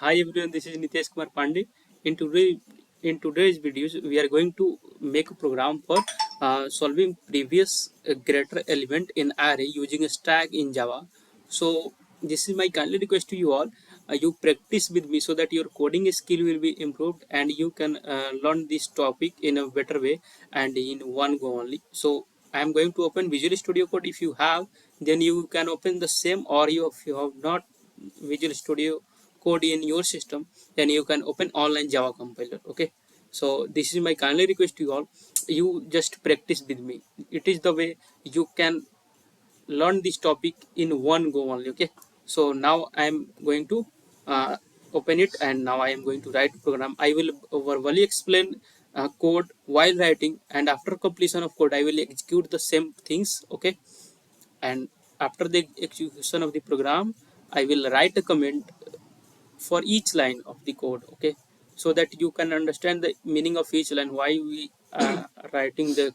Hi everyone, this is Nitesh Kumar Pandey. In today's videos, we are going to make a program for solving previous greater element in array using a stack in Java. So this is my kindly request to you all. You practice with me so that your coding skill will be improved and you can learn this topic in a better way and in one go only. So I am going to open Visual Studio Code. If you have, then you can open the same, or if you have not Visual Studio Code in your system, then you can open online Java compiler. Okay, so this is my kindly request to you all. You just practice with me. It is the way you can learn this topic in one go only. Okay, so now I am going to uh, open it, and now I am going to write program. I will verbally explain code while writing, and after completion of code I will execute the same things. Okay, and after the execution of the program I will write a comment for each line of the code. Okay, so that you can understand the meaning of each line, why we are writing the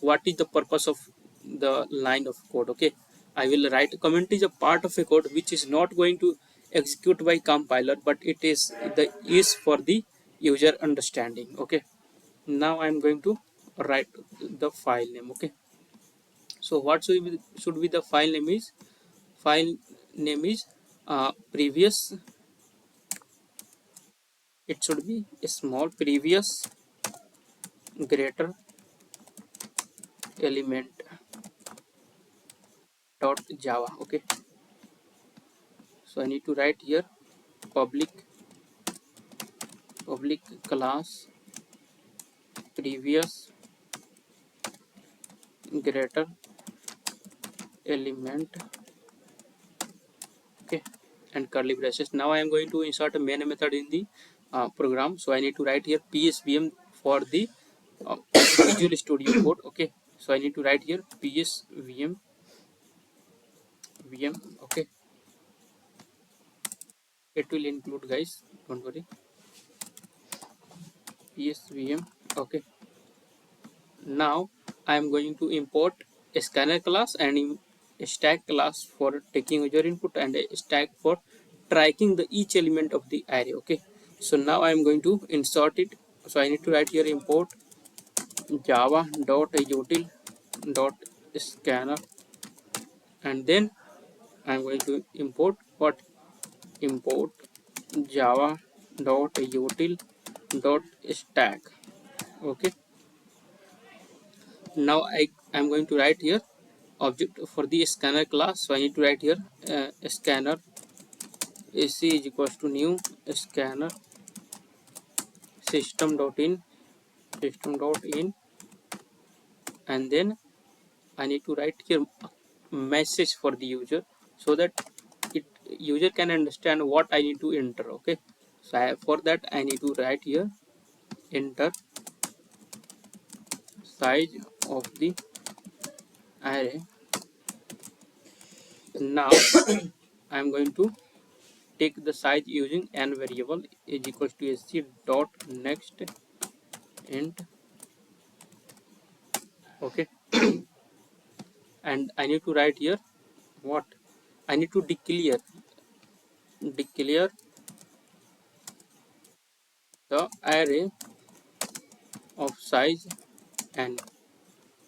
what is the purpose of the line of code. Okay, I will write a comment is a part of a code which is not going to execute by compiler, but it is for the user understanding. Okay, now I am going to write the file name. Okay, so what should be the file name is previous. It should be a small previous greater element dot java. Okay, so I need to write here public class previous greater element. Okay, and curly braces. Now I am going to insert a main method in the program, so I need to write here psvm for the Visual Studio Code. Okay, so I need to write here psvm. Okay, it will include, guys, don't worry, psvm. Okay, now I am going to import a scanner class and a stack class for taking user input and a stack for tracking the each element of the array. Okay, so now I am going to insert it. So I need to write here import java.util.scanner, and then I am going to import what, import java.util.stack. Okay, now I am going to write here object for the scanner class. So I need to write here scanner ac is equals to new scanner system.in, and then I need to write here message for the user so that it user can understand what I need to enter. Okay, so for that I need to write here enter size of the array. Now I am going to take the size using n variable is equals to sc dot next int. Okay, and I need to write here what, I need to declare the array of size n.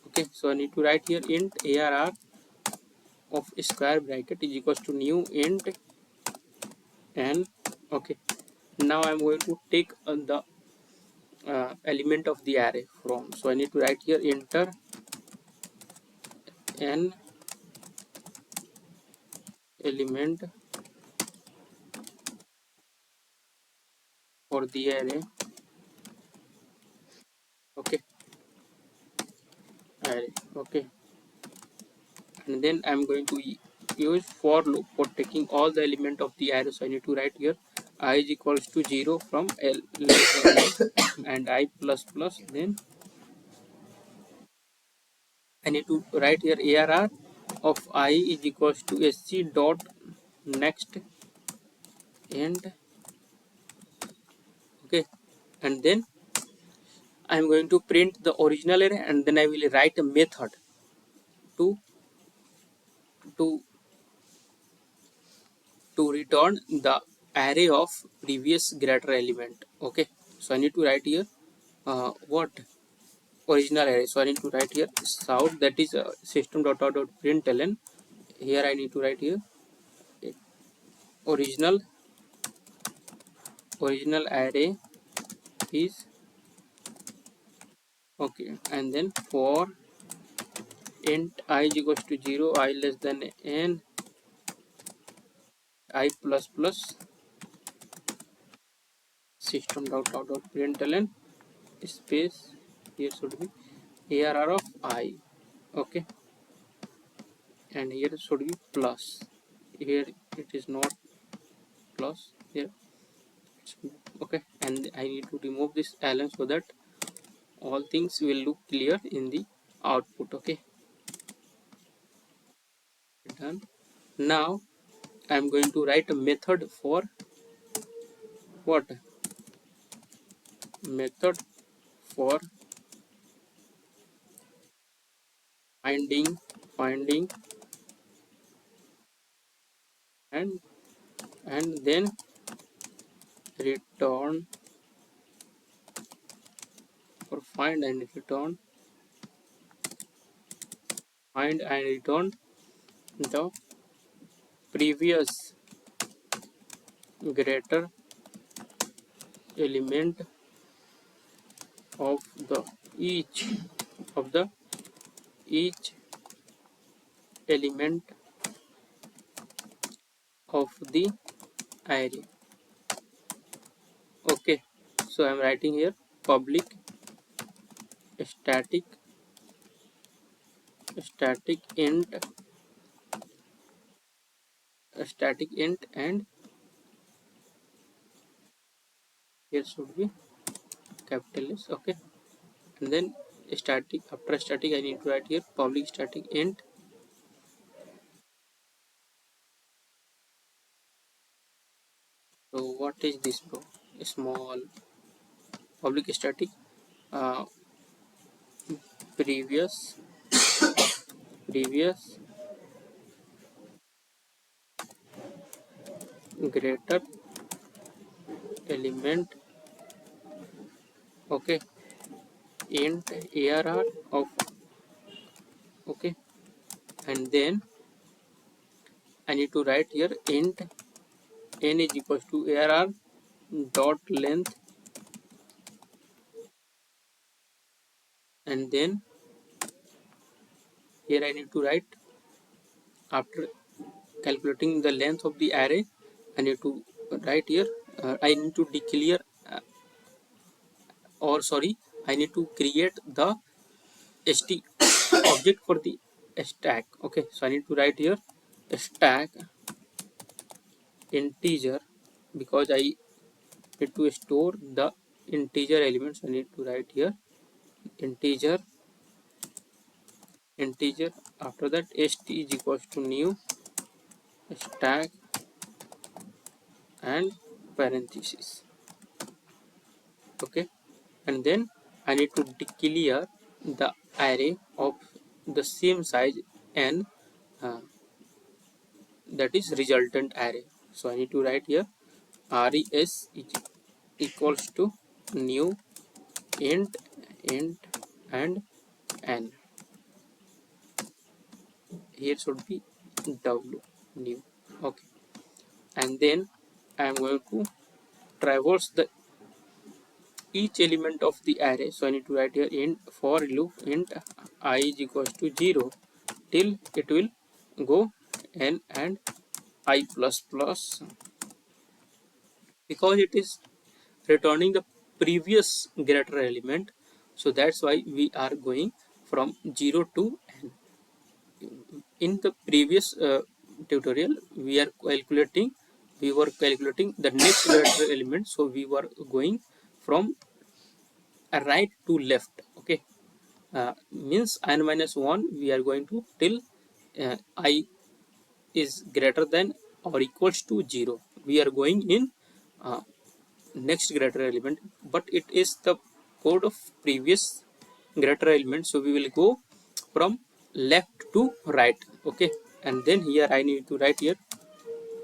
Okay, so I need to write here int arr of square bracket is equals to new int n. Okay, now I'm going to take the element of the array from, so I need to write here enter n element for the array. Okay, array. Okay, and then I'm going to use for loop for taking all the element of the array. So I need to write here I is equals to 0 from l and I plus plus, then I need to write here arr of I is equals to sc dot next end. Okay, and then I'm going to print the original array, and then I will write a method to to to return the array of previous greater element. Okay, so I need to write here what original array. So I need to write here south, that is system dot out dot println. Here I need to write here original array is okay, and then for int I is equals to 0, I less than n, I plus plus system dot out dot println space, here should be arr of I. Okay, and here should be plus, here it is not plus, here it's okay, and I need to remove this ln so that all things will look clear in the output. Okay, done. Now I am going to write a method for what, method for finding and then return, for find and return the previous greater element of the each element of the array. Okay, so I am writing here public static int and here should be capital S. Okay, and then static, after static I need to write here public static int. So what is this bro? A small public static uh, previous greater element. Okay, int arr of, okay, and then I need to write here int n is equals to arr dot length, and then here I need to write, after calculating the length of the array, I need to write here I need to declare or sorry, I need to create the st object for the stack. Okay, so I need to write here stack integer, because I need to store the integer elements. I need to write here integer, after that st is equals to new stack and parenthesis. Okay, and then I need to declare the array of the same size n, uh, that is resultant array. So I need to write here res is equals to new int and n, here should be w new. Okay, and then I am going to traverse the each element of the array. So I need to write here int for loop int I is equals to 0 till it will go n and I plus plus, because it is returning the previous greater element. So that's why we are going from 0 to n. In the previous tutorial we were calculating the next greater element, so we were going from right to left. Okay, means n minus 1 we are going to till I is greater than or equals to 0, we are going in uh, next greater element, but it is the code of previous greater element, so we will go from left to right. Okay, and then here I need to write here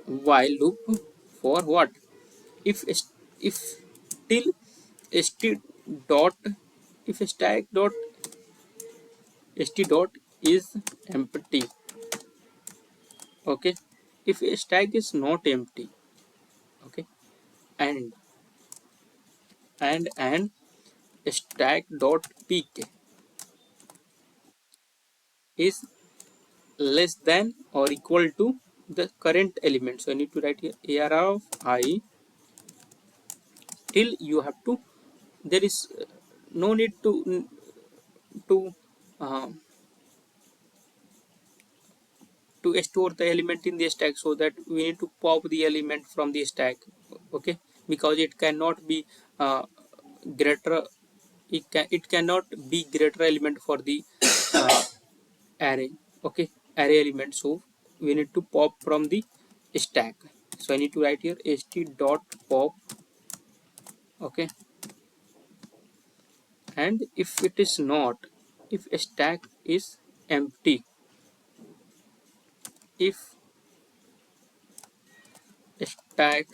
while loop for what? If till st dot, if stack dot st dot is empty, okay, if a stack is not empty, okay, and and stack dot peak is less than or equal to the current element. So I need to write here ARR of I till you have to, there is no need to uh, to store the element in the stack, so that we need to pop the element from the stack, okay, because it cannot be greater, it cannot be greater element for the uh, array, okay, array element. So we need to pop from the stack. So I need to write here st dot pop, okay, and if it is not, if a stack is empty, if a stack,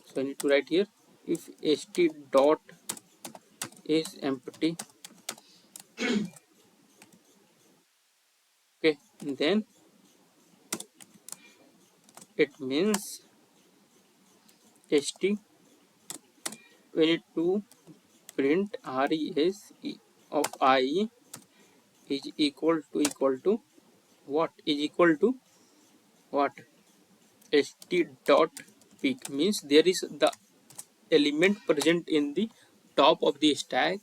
so I need to write here if st dot is empty, okay, then it means st, we need to print res of I is equal to what, is equal to what, st dot peak, means there is the element present in the top of the stack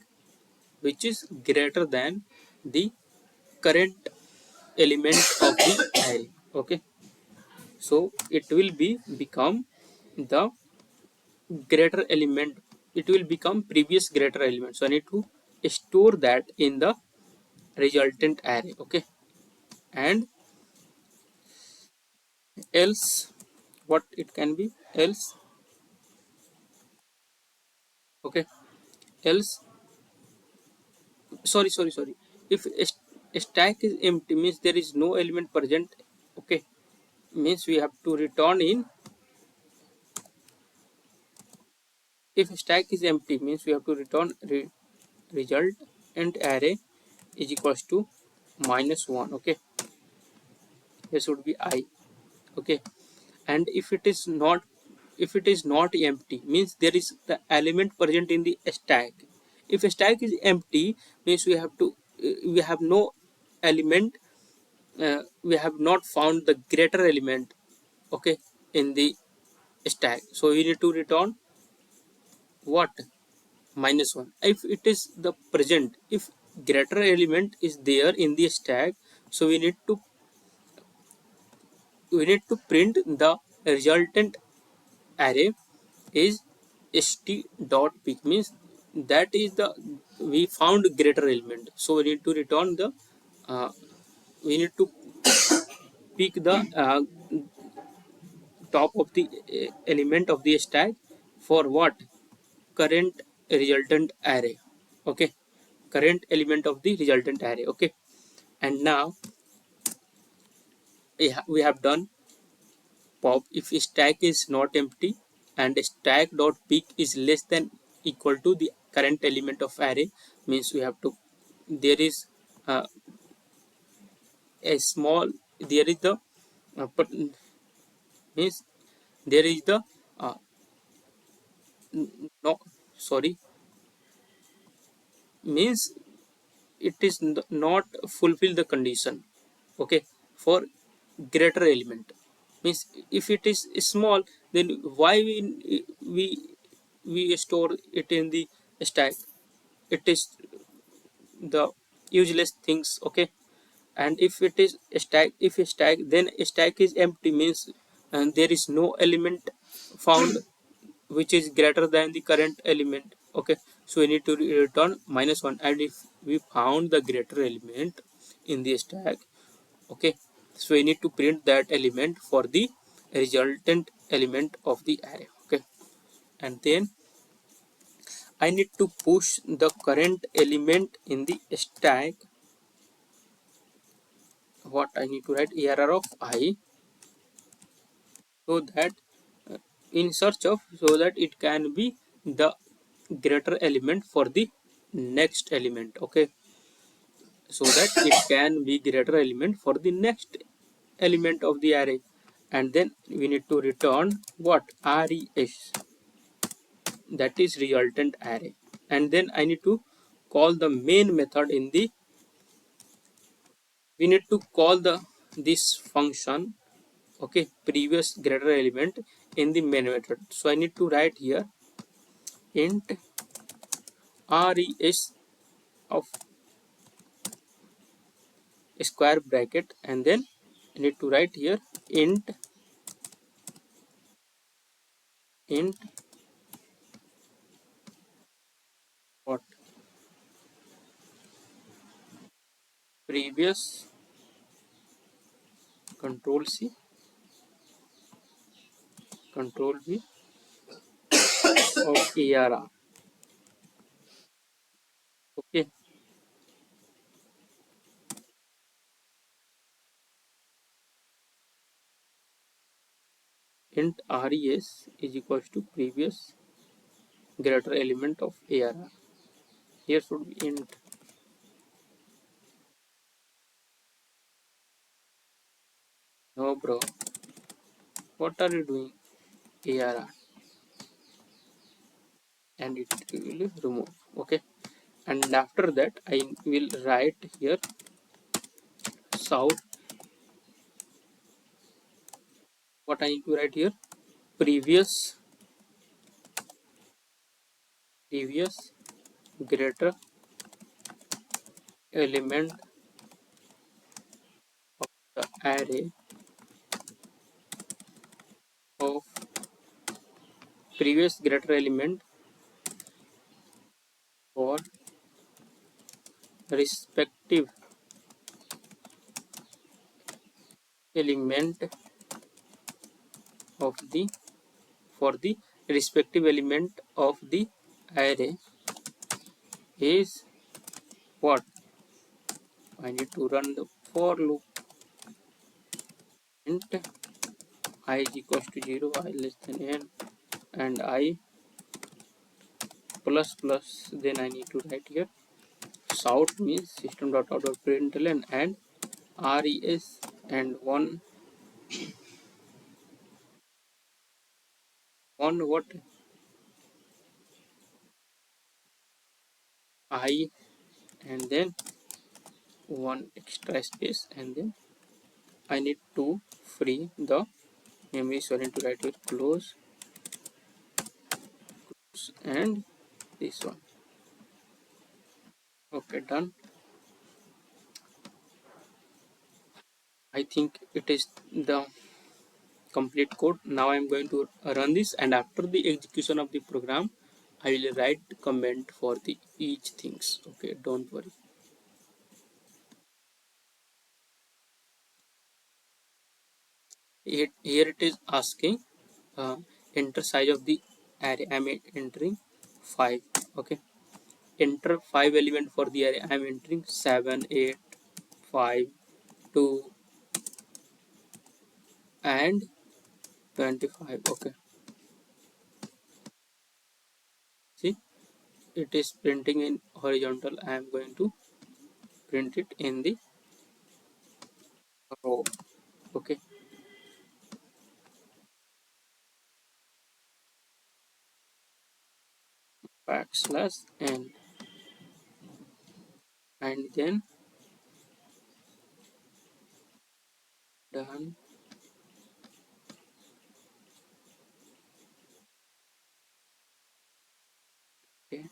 which is greater than the current element of the array, okay. So it will be become the greater element, it will become previous greater element. So I need to store that in the resultant array, okay, and else what it can be, else, okay, else, sorry, if a stack is empty means there is no element present, okay, means we have to return in, if stack is empty means we have to return result and array is equals to -1, okay, here should be I, okay, and if it is not, if it is not empty means there is the element present in the stack. If a stack is empty means we have to we have no element, we have not found the greater element, okay, in the stack, so we need to return what, -1. If it is the present, if greater element is there in the stack, so we need to print the resultant array is st dot pick, means that is the, we found greater element, so we need to return the uh, we need to pick the top of the element of the stack for what, current resultant array, okay, current element of the resultant array, okay. And now we have done pop if stack is not empty and stack dot pick is less than equal to the current element of array, means we have to, there is uh, a small, there is the but means there is the uh, no, sorry, means it is not fulfill the condition, okay, for greater element, means if it is small then why we we store it in the stack, it is the useless things, okay. And if it is a stack, if a stack, then a stack is empty means there is no element found which is greater than the current element, okay, so we need to return -1. And if we found the greater element in the stack, okay, so we need to print that element for the resultant element of the array, okay. And then I need to push the current element in the stack, what I need to write, ARR of I so that in search of, so that it can be the greater element for the next element. Okay, so that it can be greater element for the next element of the array. And then we need to return what? Res, that is resultant array. And then I need to call the main method in the, we need to call the this function, okay, previous greater element in the main method. So I need to write here int res of square bracket, and then I need to write here int what? Previous, control C, control V of ARR. Okay, int res is equals to previous greater element of ARR. Here should be int. No bro, what are you doing? ARR, and it will remove. Okay, and after that I will write here south. What I need to write here? Previous greater element of the array of previous greater element for respective element of the, for the respective element of the array is what? I need to run the for loop. Int I is equals to 0, I less than n, and I plus plus. Then I need to write here south means system dot out of println and res, and one what? I, and then one extra space, and then I need to free the memory, so I need to write here close, and this one. Okay, done. I think it is the complete code. Now I am going to run this, and after the execution of the program I will write comment for the each things. Okay, don't worry. Here it is asking enter size of the array. I am entering 5. Okay, enter 5 element for the array. I am entering 7, 8, 5, 2, and 25. Okay, see, it is printing in horizontal. I am going to print it in the row. Okay, backslash n, and then done. Okay,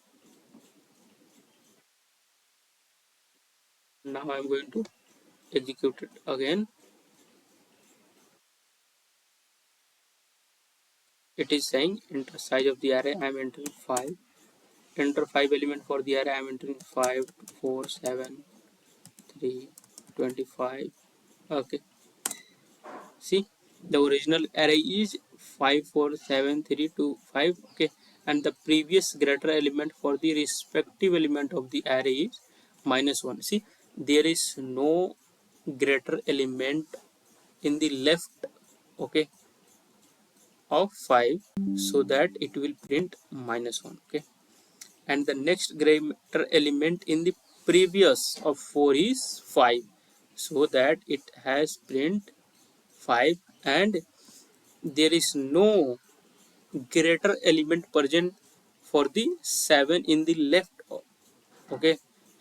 now I am going to execute it again. It is saying enter size of the array. I am entering 5. Enter 5 element for the array. I am entering 5, 4, 7, 3, 25. Okay, see, the original array is 5, 4, 7, 3, 2, 5. Okay, and the previous greater element for the respective element of the array is -1. See, there is no greater element in the left. Okay, of 5, so that it will print -1. Okay, and the next greater element in the previous of 4 is 5, so that it has print 5, and there is no greater element present for the 7 in the left. Okay,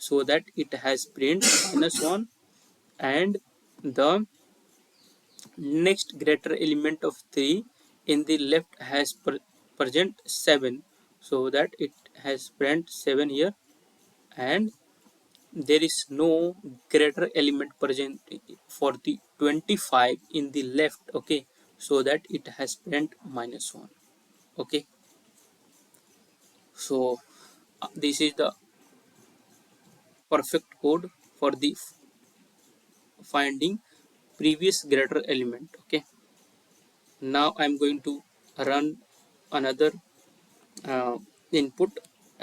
so that it has print -1, and the next greater element of 3 in the left has present 7, so that it has print 7 here, and there is no greater element present for the 25 in the left. Okay, so that it has print -1. Okay, so this is the perfect code for the finding previous greater element. Okay, now I'm going to run another uh, input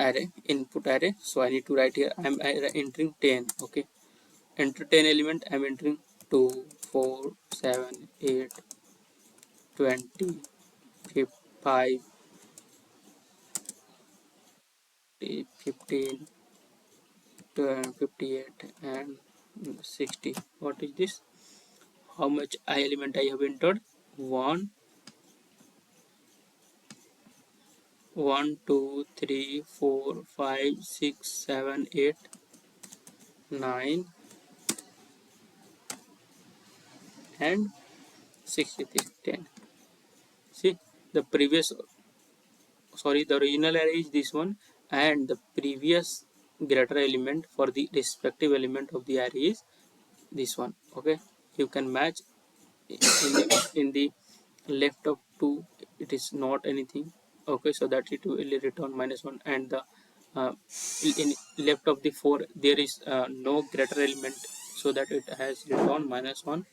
array. So I need to write here, I'm entering 10. Okay, enter 10 element. I'm entering 2, 4, 7, 8, 20, 5, 15, 58, and 60. What is this? How much I element I have entered? 1, 1, 2, 3, 4, 5, 6, 7, 8, 9, and 63. 10. See, the previous, sorry, the original array is this one, and the previous greater element for the respective element of the array is this one. Okay, you can match in the left of 2, it is not anything. Okay, so that it will return -1, and the uh, in left of the 4 there is no greater element, so that it has returned -1,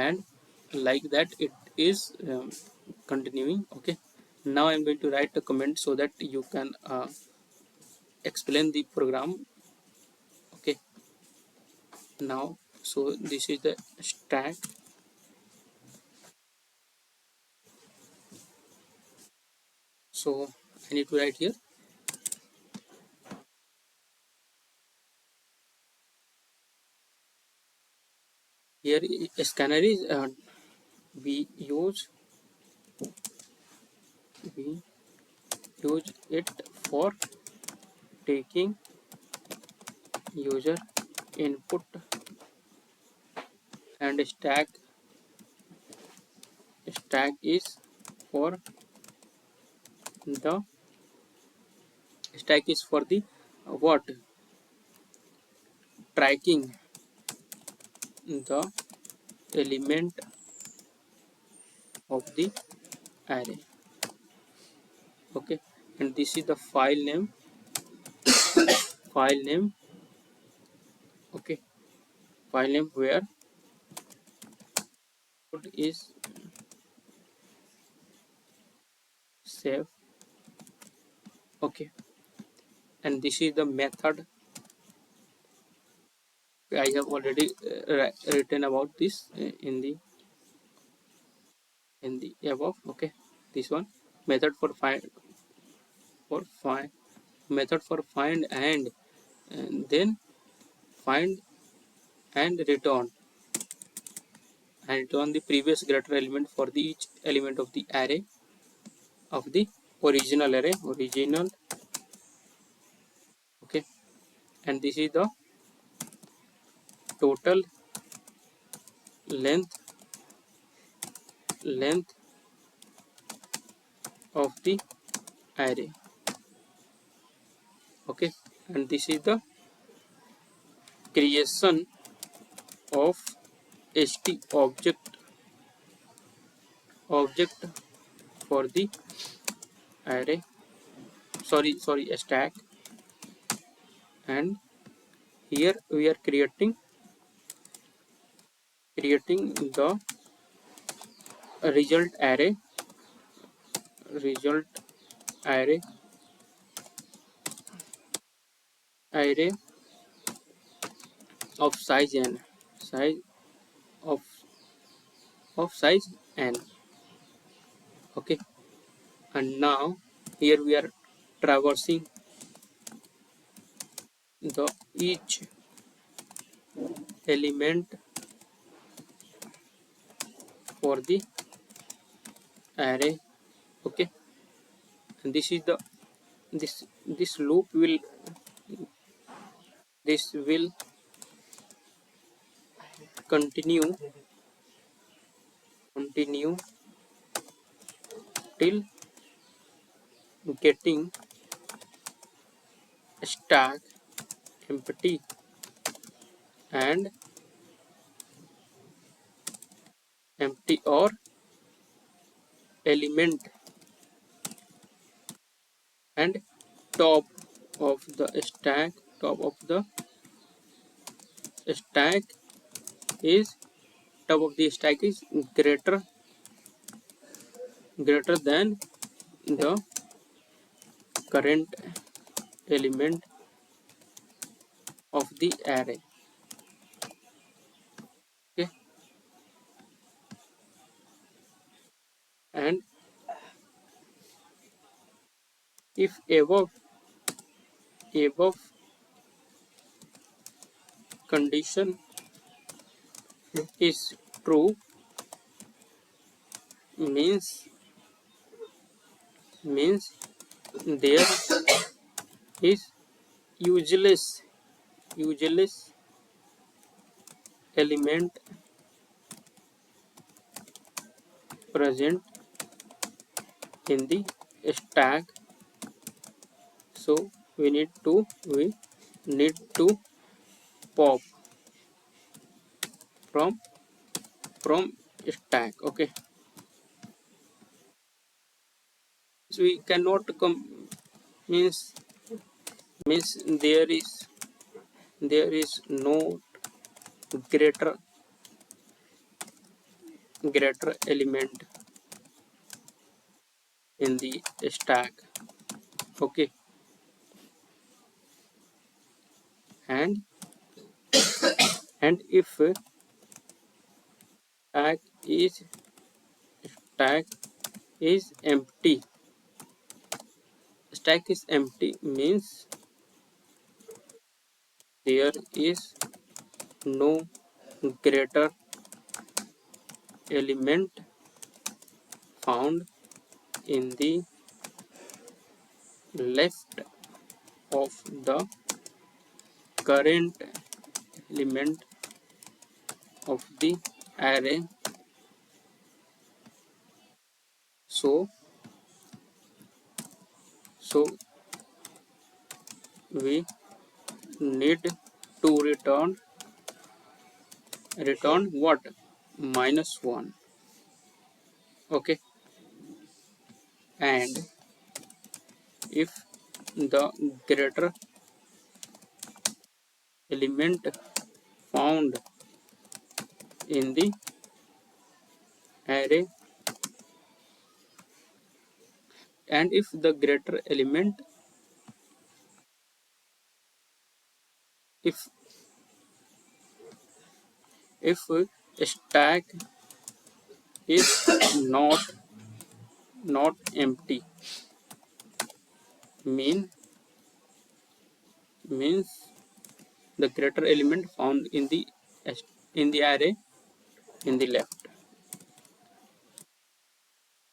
and like that it is continuing. Okay, now I'm going to write a comment so that you can explain the program. Okay, now, so this is the stack. So I need to write here, scanner is we use we use it for taking user input, and stack is for the stack is for the what, tracking the element of the array. Okay, and this is the file name. Okay, file name where code is save. Okay, and this is the method. I have already written about this in the above. Okay, this one, method for find method for find, and then find and return the previous greater element for the each element of the array of the original. Okay, and this is the total length of the array. Okay, and this is the creation of st object for the array, sorry stack, and here we are creating the result array array of size of size n. Okay, and now here we are traversing the each element for the array. Okay, and this loop will continue till getting stack empty and or element and top of the stack is stack is greater than the current element of the array. Okay, and if above condition is true, means there is useless element present in the stack, so we need to pop from stack. Okay, so we cannot come means there is no greater element in the stack. Okay, and if stack is stack is empty means there is no greater element found in the left of the current element of the array, so we need to return what? -1. Okay, and if the greater element found in the array, and if the greater element if stack is not empty, means the greater element found in the array in the left,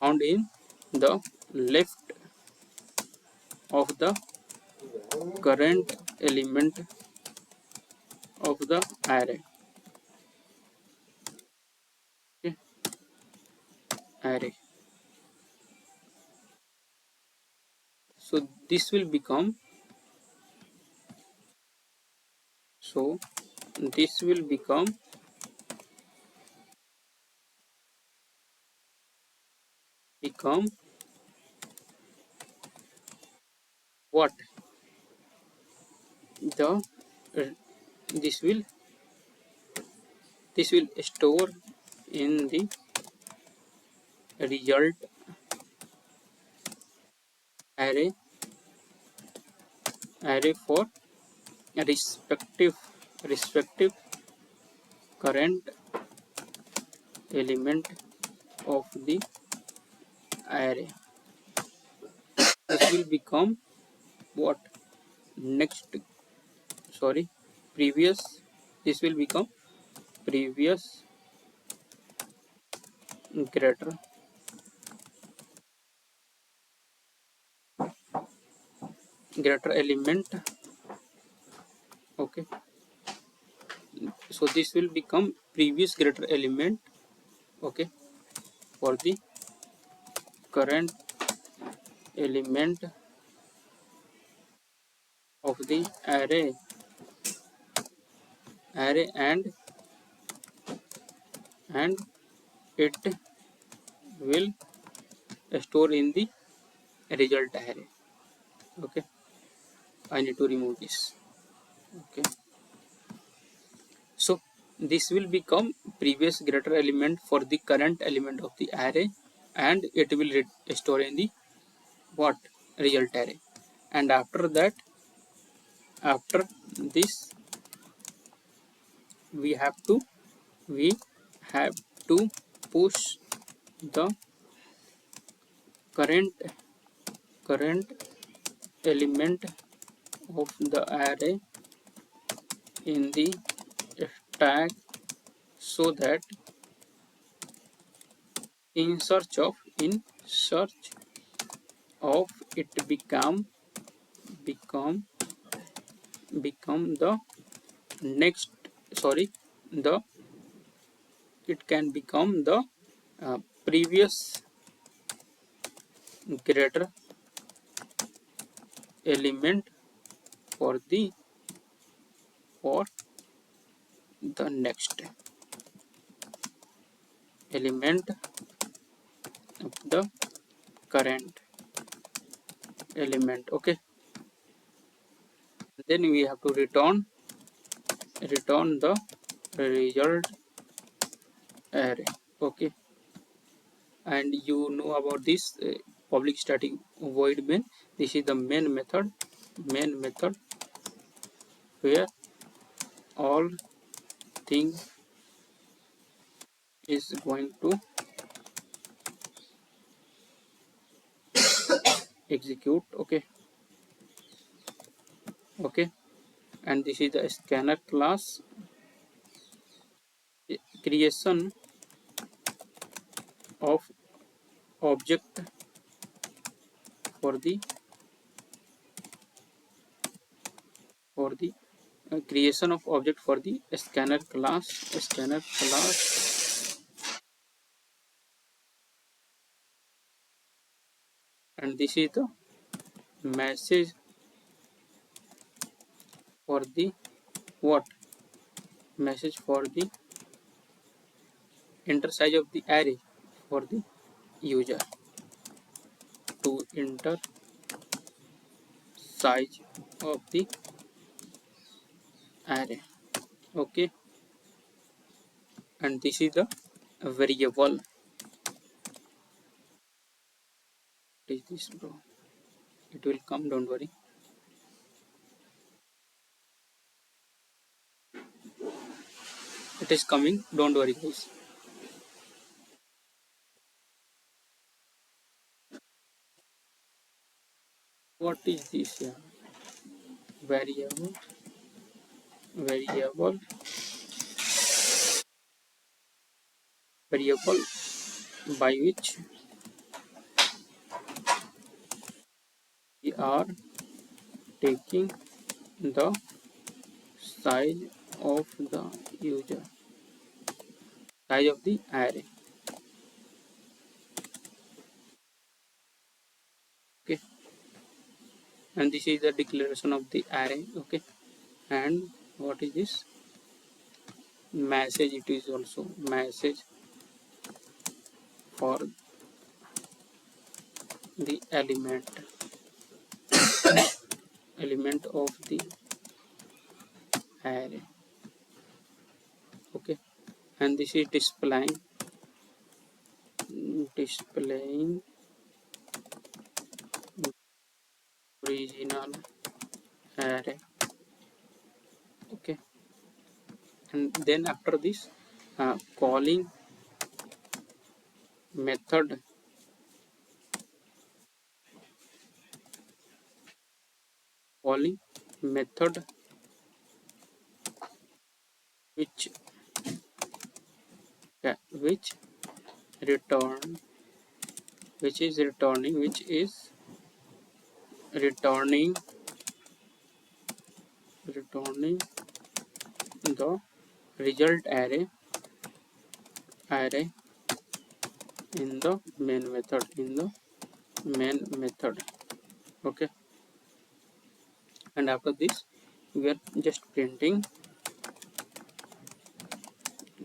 found in the left of the current element of the array. Okay, array. So this will become this will become what? The this will store in the result array for respective current element of the array. This will become what? Next, sorry, previous. This will become previous greater element. Okay, so this will become previous greater element. Okay, for the current element of the array, and it will store in the result array. Okay, I need to remove this. Okay, so this will become previous greater element for the current element of the array, and it will store in the what? Result array. And after that, after this, we have to we have to push the current element of the array in the stack, so that in search of it become the next, sorry, the it can become the previous greater element for the next element of the current element. Okay, then we have to return the result array. Okay, and you know about this public static void main. This is the main method where all thing is going to execute. Okay, and this is the scanner class creation of object for the creation of object for the scanner class, and this is the message for the what? Message for the enter size of the array for the user to enter size of the array. Okay, and this is the variable. What is this, bro? It will come, don't worry. It is coming, don't worry, guys. What is this here? Variable by which we are taking the size of the user, size of the array. Okay, and this is the declaration of the array. Okay, and what is this? Message. It is also message for the element of the array. Okay, and this is displaying original array. Okay, and then after this calling method calling method which which return which is returning the result array in the main method. Okay, and after this we are just printing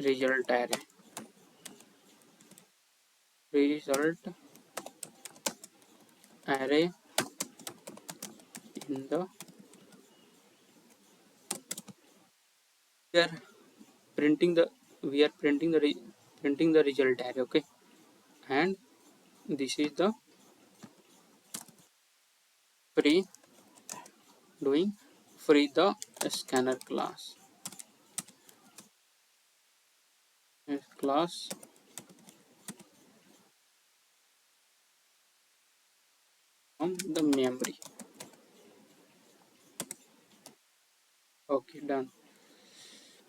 result array in the we are printing the printing the result array. Okay, and this is the free doing free the scanner class from the memory. Okay, done.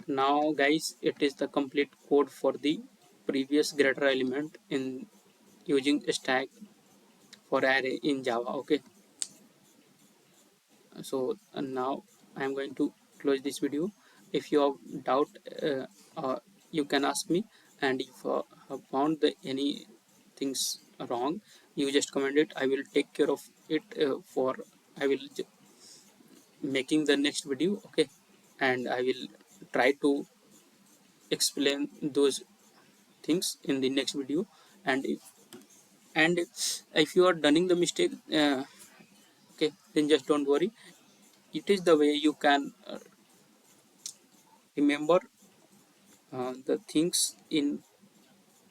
Now guys, it is the complete code for the previous greater element in using stack for array in Java. Okay, so now I am going to close this video. If you have doubt, you can ask me, and if you have found any things wrong, you just comment it. I will take care of it. For I will making the next video. Okay, and I will try to explain those things in the next video. And if you are doing the mistake, okay, then just don't worry. It is the way you can remember the things in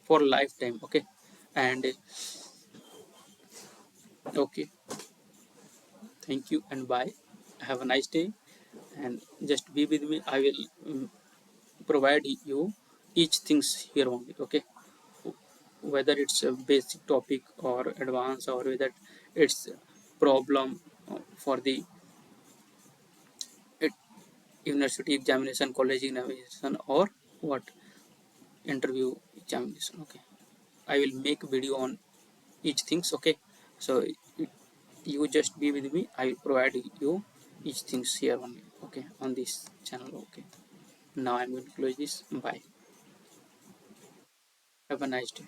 for lifetime. Okay, and okay, thank you and bye. Have a nice day, and just be with me. I will provide you each things here only. Okay, whether it's a basic topic or advanced, or whether it's problem for the university examination, college examination, or what interview examination. Okay, I will make video on each things. Okay, so you just be with me. I will provide you each things here only. Okay, on this channel. Okay, now I'm going to close this. Bye. Have a nice day.